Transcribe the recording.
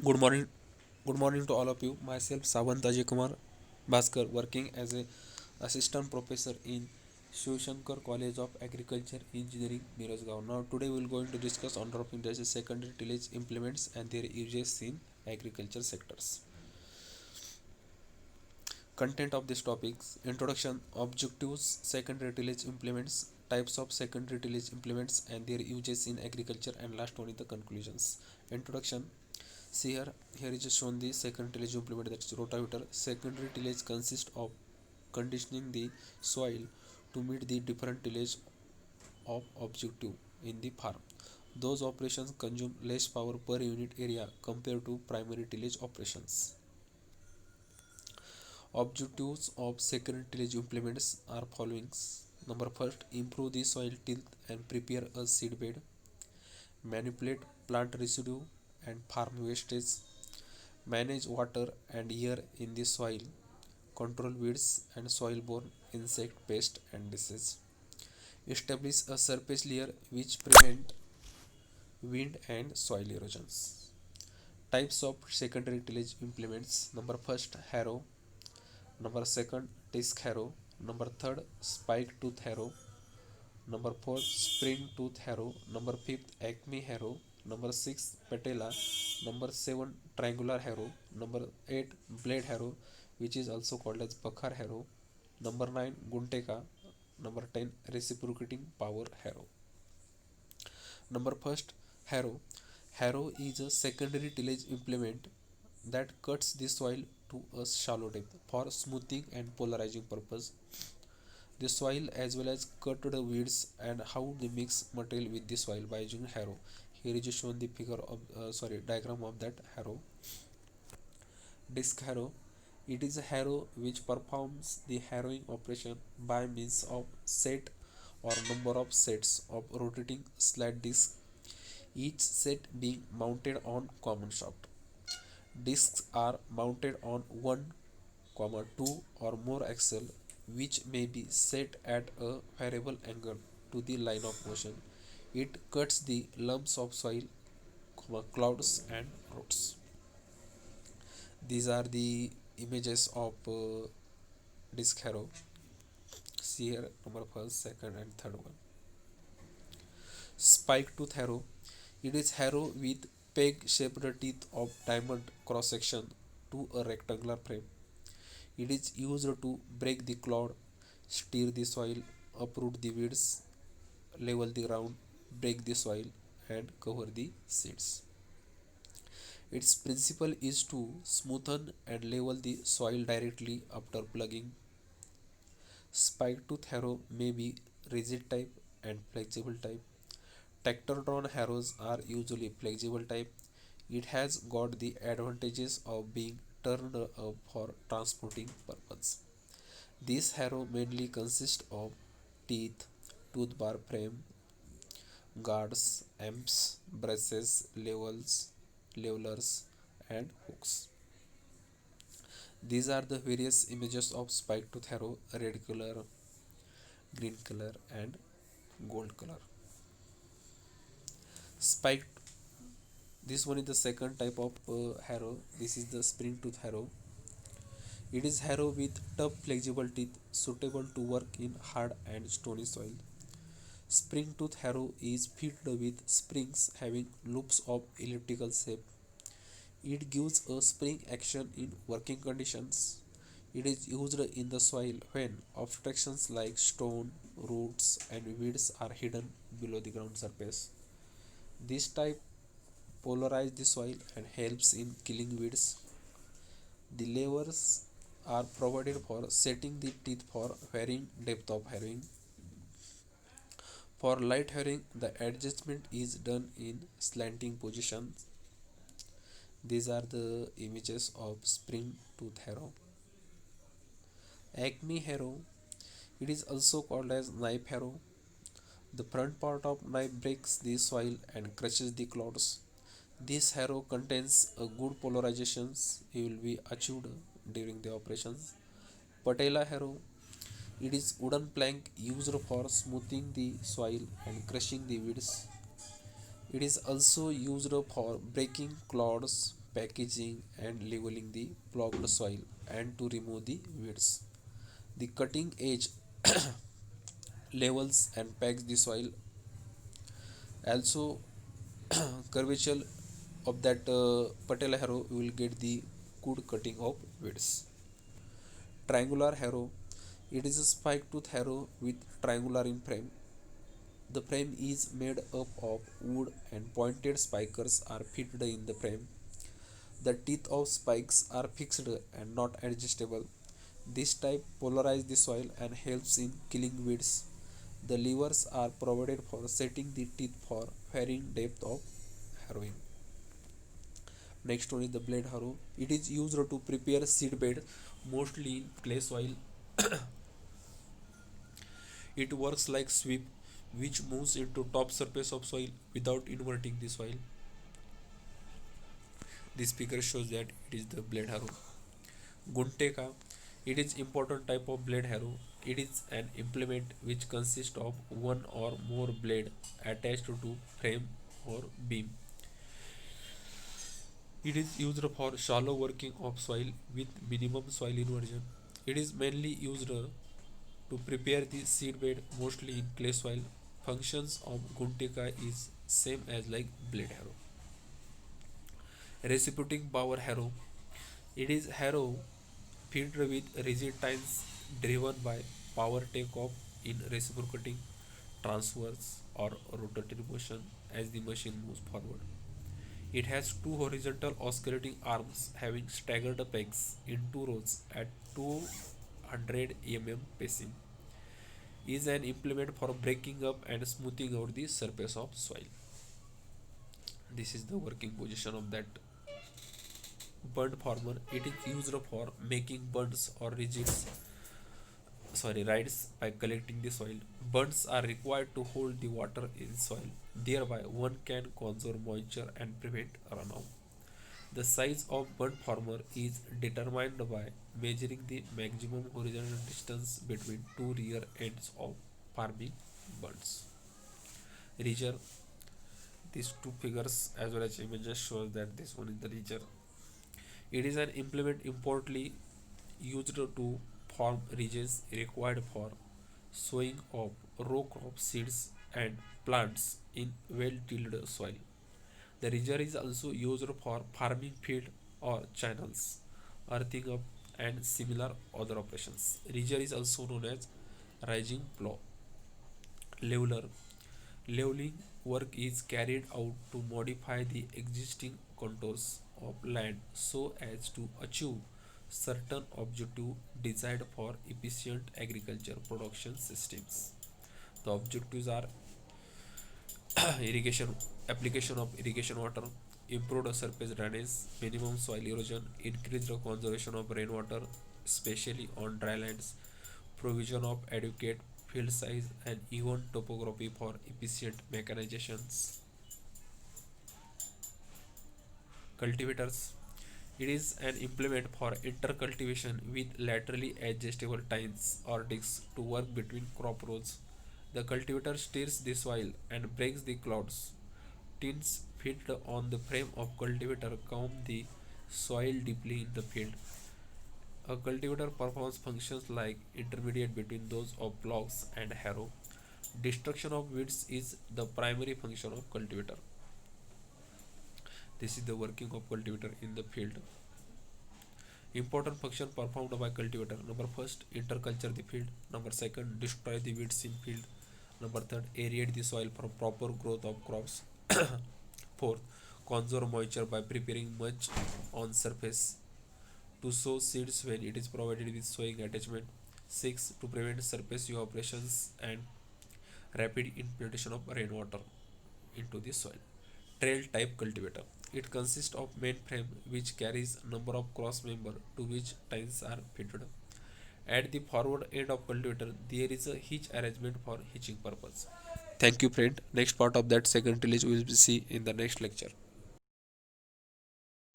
Good morning. Good morning to all of you. Myself Savant Ajay Kumar Bhaskar, working as a assistant professor in Shiv Shankar College of Agriculture Engineering, Mirajgaon. Now today we will going to discuss on dropping dashes secondary tillage implements and their uses in agriculture sectors. Content of this topics: introduction, objectives, secondary tillage implements, types of secondary tillage implements and their uses in agriculture, and last one is the conclusions. Introduction. See here is just shown the second tillage implement, that is rotavator. Secondary tillage consists of conditioning the soil to meet the different tillage of objective in the farm. Those operations consume less power per unit area compared to primary tillage operations. Objectives of secondary tillage implements are following. Number first, improve the soil tilth and prepare a seedbed. Manipulate plant residue and farm wastage. Manage water and air in the soil. Control weeds and soil-borne insect pests and disease. Establish a surface layer which prevent wind and soil erosions. Types of secondary tillage implements: number first, harrow; number second, disc harrow; number third, spike tooth harrow; number four, spring tooth harrow; number fifth, acme harrow; number six, patella; number seven, triangular harrow; number eight, blade harrow, which is also called as bakar harrow; number 9, gunteka; number 10, reciprocating power harrow. Number first, harrow. Harrow is a secondary tillage implement that cuts the soil to a shallow depth for smoothing and polarizing purpose. The soil as well as cut the weeds and how they mix material with the soil by using harrow. Here is shown the figure of diagram of that harrow. Disc harrow. It is a harrow which performs the harrowing operation by means of set or number of sets of rotating sled discs, each set being mounted on common shaft. Discs are mounted on 1, 2 or more axle, which may be set at a variable angle to the line of motion. It cuts the lumps of soil, clouds and roots. These are the images of disc harrow. See here number first, second and third one. Spike tooth harrow. It is harrow with peg-shaped teeth of diamond cross-section to a rectangular frame. It is used to break the clod, steer the soil, uproot the weeds, level the ground, break the soil, and cover the seeds. Its principle is to smoothen and level the soil directly after plugging. Spike tooth harrow may be rigid type and flexible type. Tractor drawn harrows are usually flexible type. It has got the advantages of being turned up for transporting purpose. This harrow mainly consists of teeth, tooth bar frame, guards, amps, brushes, levelers, and hooks. These are the various images of spike tooth harrow: red color, green color, and gold color. Spike. This one is the second type of harrow. This is the spring tooth harrow. It is harrow with tough flexible teeth suitable to work in hard and stony soil. Spring tooth harrow is fitted with springs having loops of elliptical shape. It gives a spring action in working conditions. It is used in the soil when obstructions like stone, roots, and weeds are hidden below the ground surface. This type polarizes the soil and helps in killing weeds. The levers are provided for setting the teeth for varying depth of harrowing. For light harrowing, the adjustment is done in slanting positions. These are the images of spring tooth harrow. Acme harrow. It is also called as knife harrow. The front part of knife breaks the soil and crushes the clods. This harrow contains a good polarizations will be achieved during the operations. Patella harrow. It is wooden plank used for smoothing the soil and crushing the weeds. It is also used for breaking clods, packaging and leveling the ploughed soil and to remove the weeds. The cutting edge levels and packs the soil. Also, curvature of that patella harrow, you will get the good cutting of weeds. Triangular harrow. It is a spike tooth harrow with triangular in frame. The frame is made up of wood and pointed spikers are fitted in the frame. The teeth of spikes are fixed and not adjustable. This type polarizes the soil and helps in killing weeds. The levers are provided for setting the teeth for varying depth of harrowing. Next one is the blade harrow. It is used to prepare seed bed, mostly in clay soil. It works like sweep, which moves into top surface of soil without inverting the soil. This figure shows that it is the blade harrow. Gunteka. It is important type of blade harrow. It is an implement which consists of one or more blade attached to frame or beam. It is used for shallow working of soil with minimum soil inversion. It is mainly used to prepare the seed bed, mostly in clay soil. Functions of Gunteka is same as like blade harrow. Reciprocating power harrow. It is harrow filled with rigid tines driven by power takeoff in reciprocating transverse or rotatory motion as the machine moves forward. It has two horizontal oscillating arms having staggered pegs in two rows at 200 mm pacing. Is an implement for breaking up and smoothing out the surface of soil. This is the working position of that bund former. It is used for making bunds or rides by collecting the soil. Bunds are required to hold the water in soil. Thereby, one can conserve moisture and prevent runoff. The size of bund former is determined by measuring the maximum horizontal distance between two rear ends of farming bunds. Ridger. These two figures as well as images shows that this one is the ridger. It is an implement importantly used to form ridges required for sowing of row crop seeds and plants in well-tilled soil. The ridger is also used for farming field or channels, earthing up and similar other operations. Ridger is also known as rising plow. Leveler. Leveling work is carried out to modify the existing contours of land so as to achieve certain objective desired for efficient agriculture production systems. The objectives are irrigation, application of irrigation water, improved surface drainage, minimum soil erosion, increased conservation of rainwater, especially on dry lands, provision of adequate field size, and even topography for efficient mechanizations. Cultivators. It is an implement for intercultivation with laterally adjustable tines or discs to work between crop rows. The cultivator steers the soil and breaks the clods. Tins fitted on the frame of cultivator comb the soil deeply in the field. A cultivator performs functions like intermediate between those of plows and harrow. Destruction of weeds is the primary function of cultivator. This is the working of cultivator in the field. Important function performed by cultivator. Number first, interculture the field. Number second, destroy the weeds in field. Number third, aerate the soil for proper growth of crops. Fourth, conserve moisture by preparing mulch on surface to sow seeds when it is provided with sowing attachment. 6. To prevent surface evaporations and rapid infiltration of rainwater into the soil. Trail type cultivator. It consists of main frame which carries number of cross member to which tines are fitted. At the forward end of cultivator there is a hitch arrangement for hitching purpose. Thank you friend. Next part of that second tillage we will see in the next lecture.